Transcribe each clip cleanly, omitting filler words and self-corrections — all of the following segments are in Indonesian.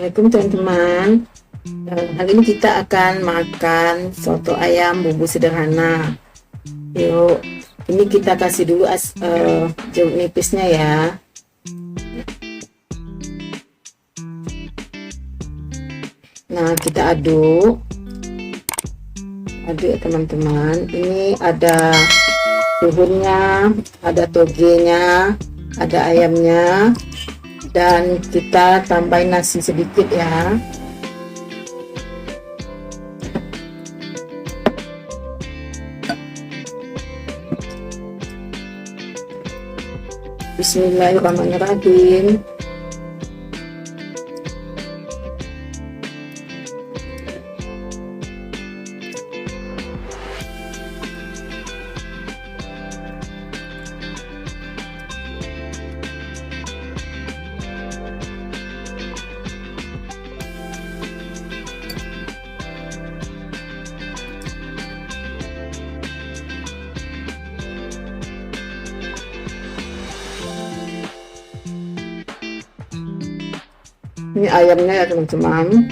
Assalamualaikum teman-teman. Hari ini kita akan makan soto ayam bumbu sederhana. Yuk, ini kita kasih dulu jeruk nipisnya ya. Nah, kita aduk ya teman-teman. Ini ada bihunnya, ada togenya, ada ayamnya, dan kita tambahin nasi sedikit ya. Bismillahirrahmanirrahim. Ini ayamnya ya teman-teman.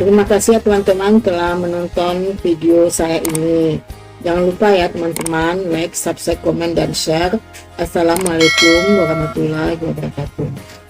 Terima kasih ya teman-teman telah menonton video saya ini. Jangan lupa ya teman-teman, like, subscribe, komen, dan share. Assalamualaikum warahmatullahi wabarakatuh.